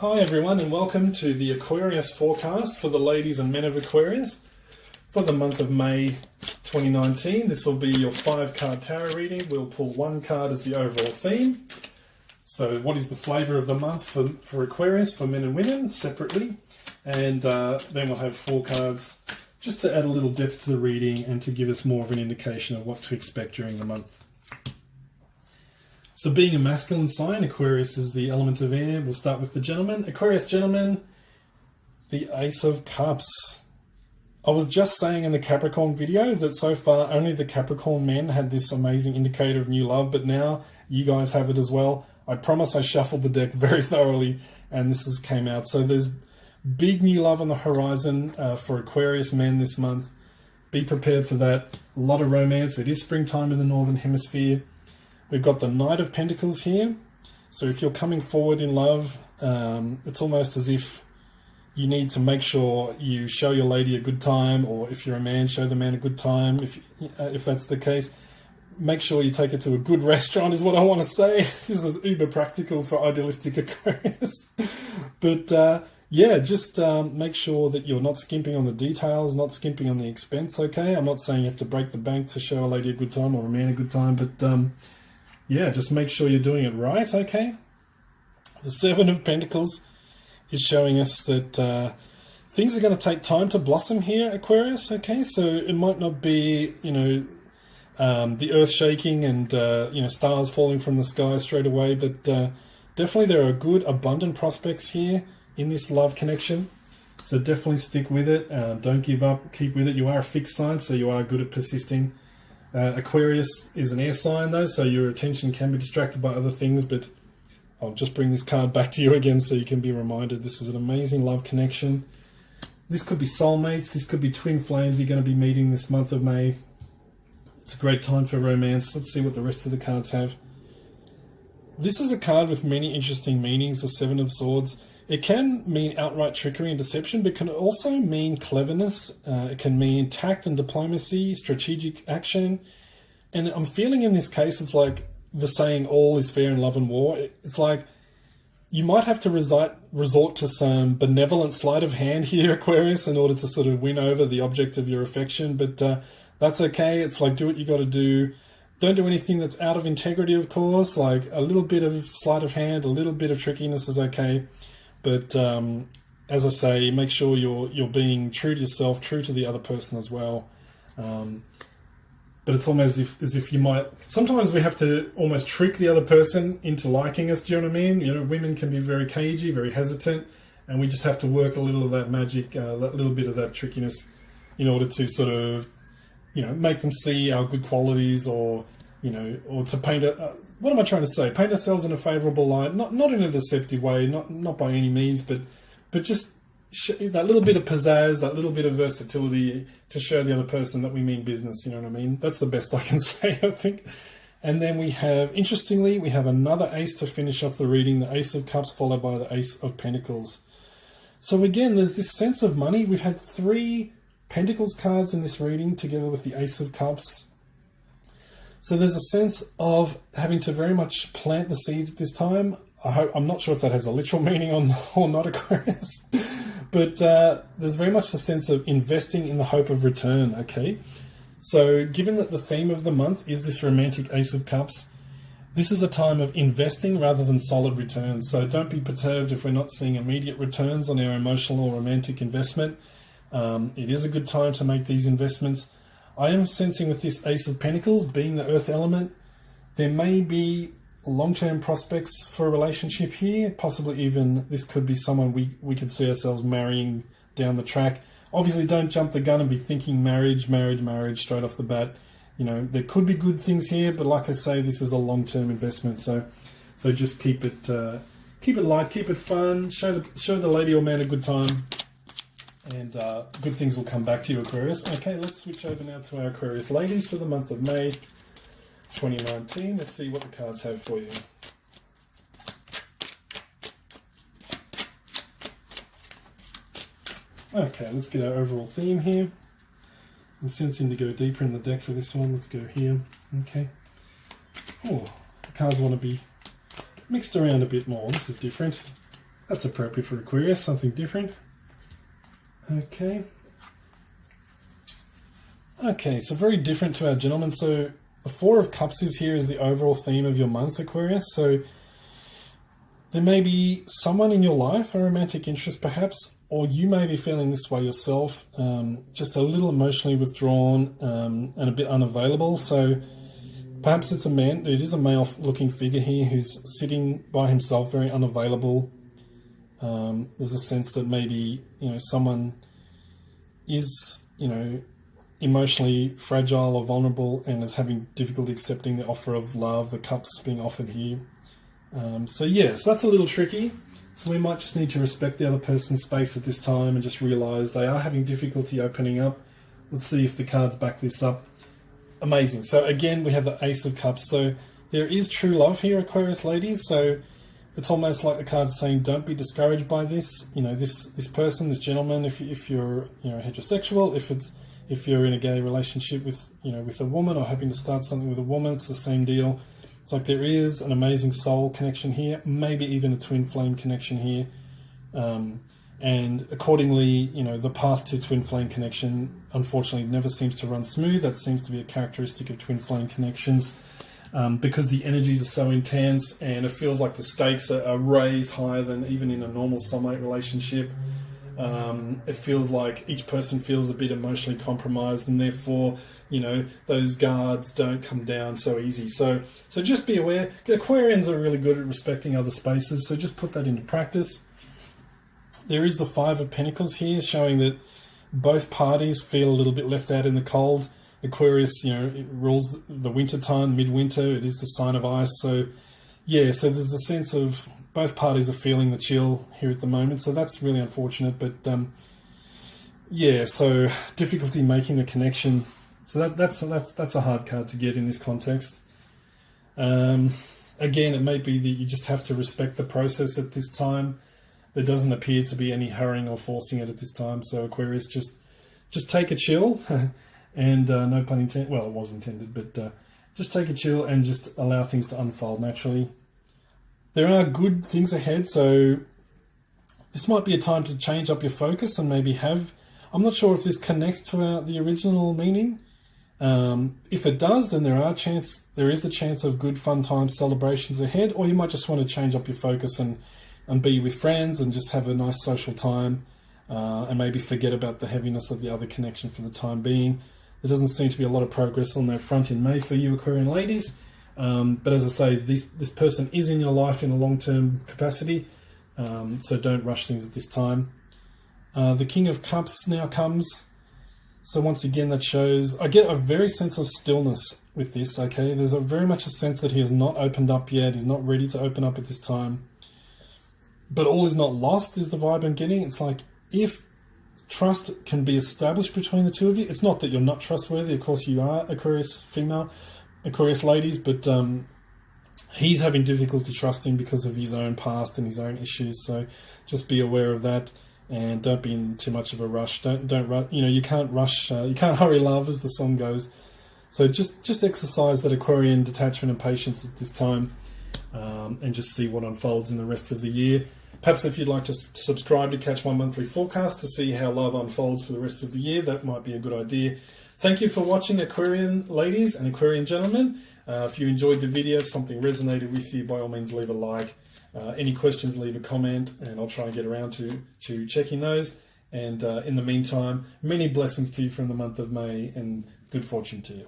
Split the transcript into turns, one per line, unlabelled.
Hi everyone and welcome to the Aquarius forecast for the ladies and men of Aquarius for the month of May 2019. This will be your 5-card tarot reading. We'll pull one card as the overall theme. So what is the flavour of the month for Aquarius, for men and women separately, and then we'll have 4 cards just to add a little depth to the reading and to give us more of an indication of what to expect during the month. So being a masculine sign, Aquarius is the element of air. We'll start with the gentleman. Aquarius gentleman, the Ace of Cups. I was just saying in the Capricorn video that so far only the Capricorn men had this amazing indicator of new love, but now you guys have it as well. I promise I shuffled the deck very thoroughly and this has came out. So there's big new love on the horizon for Aquarius men this month. Be prepared for that. A lot of romance. It is springtime in the Northern Hemisphere. We've got the Knight of Pentacles here. So if you're coming forward in love, it's almost as if you need to make sure you show your lady a good time, or if you're a man, show the man a good time. If that's the case, make sure you take her to a good restaurant is what I want to say. This is uber practical for idealistic Aquarius. But yeah, just make sure that you're not skimping on the details, not skimping on the expense, okay? I'm not saying you have to break the bank to show a lady a good time or a man a good time, but yeah, just make sure you're doing it right, okay? The 7 of Pentacles is showing us that things are going to take time to blossom here, Aquarius, okay? So it might not be, the earth shaking and, stars falling from the sky straight away, but definitely there are good, abundant prospects here in this love connection. So definitely stick with it. Don't give up. Keep with it. You are a fixed sign, so you are good at persisting. Aquarius is an air sign though, so your attention can be distracted by other things, but I'll just bring this card back to you again so you can be reminded this is an amazing love connection. This could be soulmates, this could be twin flames you're going to be meeting this month of May. It's a great time for romance. Let's see what the rest of the cards have. This is a card with many interesting meanings, the 7 of Swords. It can mean outright trickery and deception, but can also mean cleverness. It can mean tact and diplomacy, strategic action. And I'm feeling in this case, it's like the saying, all is fair in love and war. It's like you might have to resort to some benevolent sleight of hand here, Aquarius, in order to sort of win over the object of your affection. But that's okay. It's like, do what you got to do. Don't do anything that's out of integrity, of course. Like a little bit of sleight of hand, a little bit of trickiness is okay. But as I say, make sure you're being true to yourself, true to the other person as well. But it's almost as if you might... Sometimes we have to almost trick the other person into liking us, do you know what I mean? Women can be very cagey, very hesitant, and we just have to work a little of that magic, that little bit of that trickiness in order to sort of, make them see our good qualities, or to paint what am I trying to say? Paint ourselves in a favourable light, not in a deceptive way, not by any means, but just that little bit of pizzazz, that little bit of versatility to show the other person that we mean business, you know what I mean? That's the best I can say, I think. And then interestingly, we have another ace to finish off the reading, the Ace of Cups, followed by the Ace of Pentacles. So again, there's this sense of money. We've had 3 Pentacles cards in this reading together with the Ace of Cups. So there's a sense of having to very much plant the seeds at this time. I'm not sure if that has a literal meaning or not, Aquarius. But there's very much the sense of investing in the hope of return, okay? So given that the theme of the month is this romantic Ace of Cups, this is a time of investing rather than solid returns. So don't be perturbed if we're not seeing immediate returns on our emotional or romantic investment. It is a good time to make these investments. I am sensing with this Ace of Pentacles, being the earth element, there may be long-term prospects for a relationship here. Possibly even this could be someone we could see ourselves marrying down the track. Obviously don't jump the gun and be thinking marriage straight off the bat. There could be good things here, but like I say, this is a long-term investment. So just keep it light, keep it fun, show the lady or man a good time. And good things will come back to you, Aquarius. Okay, let's switch over now to our Aquarius ladies for the month of May 2019. Let's see what the cards have for you. Okay, let's get our overall theme here. I'm sensing to go deeper in the deck for this one. Let's go here. Okay. Oh, the cards want to be mixed around a bit more. This is different. That's appropriate for Aquarius, something different. Okay. Okay, so very different to our gentleman. So the Four of Cups is here is the overall theme of your month, Aquarius. So there may be someone in your life, a romantic interest perhaps, or you may be feeling this way yourself, just a little emotionally withdrawn and a bit unavailable. So perhaps it's a man, it is a male-looking figure here who's sitting by himself, very unavailable. There's a sense that maybe, someone is, emotionally fragile or vulnerable and is having difficulty accepting the offer of love, the cups being offered here. So that's a little tricky. So we might just need to respect the other person's space at this time and just realise they are having difficulty opening up. Let's see if the cards back this up. Amazing. So again, we have the Ace of Cups. So there is true love here, Aquarius ladies. So it's almost like the card's saying, don't be discouraged by this. This person, this gentleman, if you're heterosexual, if you're in a gay relationship with a woman or hoping to start something with a woman, it's the same deal. It's like there is an amazing soul connection here, maybe even a twin flame connection here. And accordingly, the path to twin flame connection, unfortunately, never seems to run smooth. That seems to be a characteristic of twin flame connections, because the energies are so intense and it feels like the stakes are raised higher than even in a normal soulmate relationship. It feels like each person feels a bit emotionally compromised, and therefore, those guards don't come down so easy. So just be aware. Aquarians are really good at respecting other spaces, so just put that into practice. There is the Five of Pentacles here, showing that both parties feel a little bit left out in the cold. Aquarius, it rules the winter time, midwinter. It is the sign of ice. So there's a sense of both parties are feeling the chill here at the moment. So that's really unfortunate. But so difficulty making the connection. So that's a hard card to get in this context. Again, it may be that you just have to respect the process at this time. There doesn't appear to be any hurrying or forcing it at this time. So Aquarius, just take a chill. And no pun intended, well, it was intended, but just take a chill and just allow things to unfold naturally. There are good things ahead, so this might be a time to change up your focus and maybe I'm not sure if this connects to the original meaning. If it does, then there is the chance of good fun times, celebrations ahead, or you might just want to change up your focus and be with friends and just have a nice social time, and maybe forget about the heaviness of the other connection for the time being. There doesn't seem to be a lot of progress on that front in May for you Aquarian ladies. But as I say, this person is in your life in a long-term capacity, so don't rush things at this time. The King of Cups now comes. So once again, that shows, I get a very sense of stillness with this, okay? There's very much a sense that he has not opened up yet. He's not ready to open up at this time. But all is not lost is the vibe I'm getting. It's like, if trust can be established between the two of you, it's not that you're not trustworthy. Of course you are, Aquarius female, Aquarius ladies, but he's having difficulty trusting because of his own past and his own issues. So just be aware of that, and don't be in too much of a rush. Don't rush. You can't rush. You can't hurry love, as the song goes. So just exercise that Aquarian detachment and patience at this time, and just see what unfolds in the rest of the year. Perhaps if you'd like to subscribe to catch my monthly forecast to see how love unfolds for the rest of the year, that might be a good idea. Thank you for watching, Aquarian ladies and Aquarian gentlemen. If you enjoyed the video, if something resonated with you, by all means leave a like. Any questions, leave a comment, and I'll try and get around to checking those. And in the meantime, many blessings to you from the month of May, and good fortune to you.